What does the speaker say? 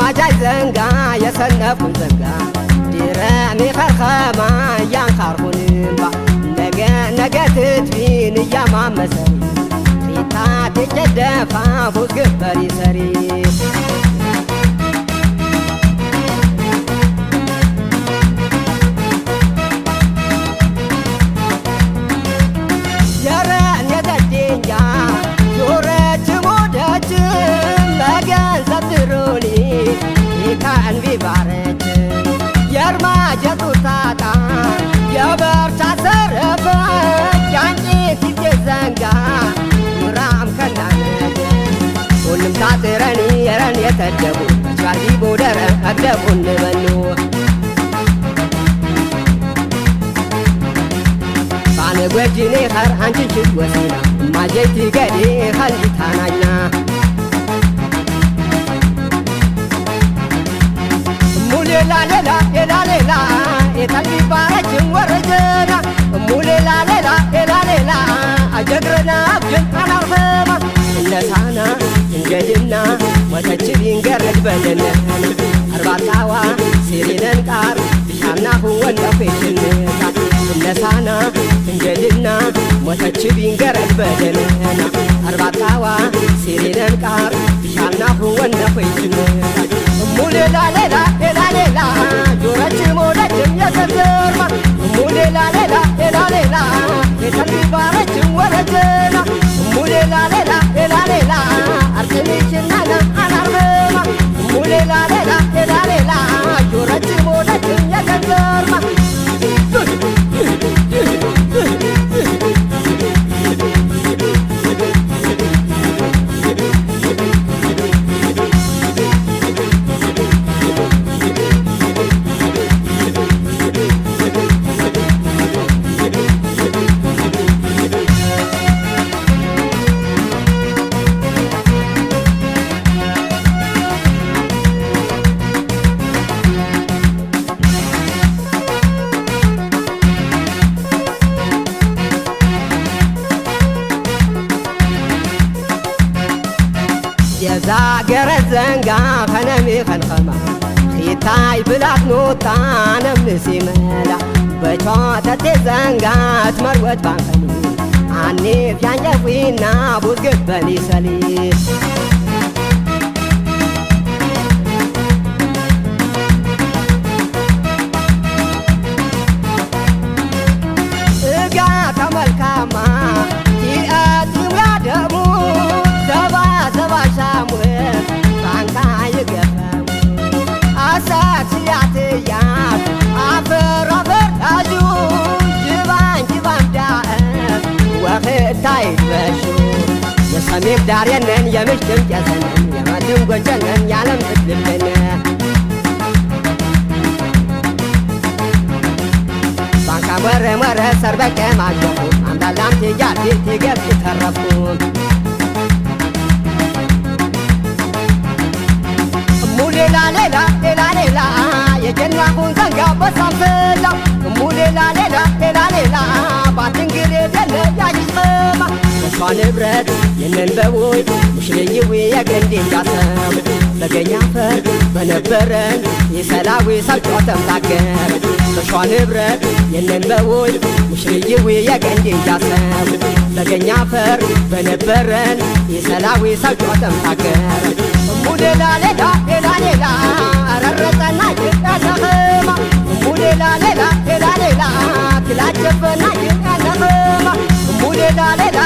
ባጃጅ ዘንጋ የሰነፉን ዘንጋ ድረሜ ኸርኸማ እያንኻርኹንምባ ነገ ትትፊን እያማመሰሪ ሪታ ትጨደፋ ፉት ግበሪ ሰሪ የረን የተደኛ ጆረች ሞደች በገንዘብ ድሮኒ ኢካን ቢባረች የርማጀቱ ታጣ የበርቻ ሰረፈ ያንቺ ፊት ዘንጋ ኑራም ከናነች ሁሉም ታጥረኒ የረን የተደቡ ቻርዲ ቦደረ አደቡን በኑ ባነ ጓጅኔ ኸር አንቺን ሽወሲና ማጀቲ ገዴ ኸሊታናኛ ሙሌላ ሌላ ሌላ ሌላ የታልቢ ባረችን ወረጀና ሙሌላ ሌላ ሌላ ሌላ አጀግረና አብጅን አናርፈማ እነሳና እንገድና ወተች ቢንገረድ በለነን አርባታዋ ሲሪነን ቃር ብሻናሁ ወንደፌሽንታ እነሳና እንገድና ወተች ቢንገረድ በለነን አርባታዋ ሲሪነን ቃር ብሻናሁ ወንደፌሽንታ ሙሌላ ሌላ ሌላ ሌላ ጆረች ሞደችም የሰዘርማ ሙሌላ ሌላ ሌላ ሌላ የተልቢ ባረችም ወረጀና ሙሌላ ሌላ ሌላ ሌላ አርጥሚችናና አናርመማ ሙሌላ ሌላ ሌላ ሌላ ጆረች ሞደችም የሰዘርማ የዛገረ ዘንጋ ኸነሚ ኸልኸማ ኺታይ ብላት ኖታ ነምሲ መላ በቾተቴ ዘንጋት መርወት ባንኸኒ አኔፍ ያንጀዊና ቡት ግበኒ ሰሊ እጋ ተመልካማ ቲአትም ያደሙ ሻሙር ባንካ ይገፈው አሳት ያትያት አፈር አፈር ታጁ ጅባን ዳእ ወኽታይ በሹ የሰሜት ዳር የነን የምሽ ድምፅ የዘነን የመድም ጎንጀነን ያለም ትልብነ ባንካ ወረ ወረ ሰርበቀ ማጀፉ አምዳላም ትያት ትገብ ተረፉን ሙሌላ ሌላ ሌላ ሌላ የጀናሁን ዘንጋ በሳምሰላ ሙሌላ ሌላ ሌላ ሌላ ባትንግሬ ደለ ያይስማ እሷ ንብረት የነን በቦይ ሙሽልይዊ የገንዴን ጃሰም በገኛ ፈር በነበረን የሰላዊ ሰብጮ ተምታገር እሷ ንብረት የነን በቦይ ሙሽልይዊ የገንዴን ጃሰም በገኛ ፈር በነበረን የሰላዊ ሰብጮ ተምታገር ሙሌላ ሌላ ሌላ ሌላ አረረጠና ይቃለኸማ ሙሌላ ሌላ ሌላ ሌላ ክላቸፈና ይቃለኸማ ሙሌላ ሌላ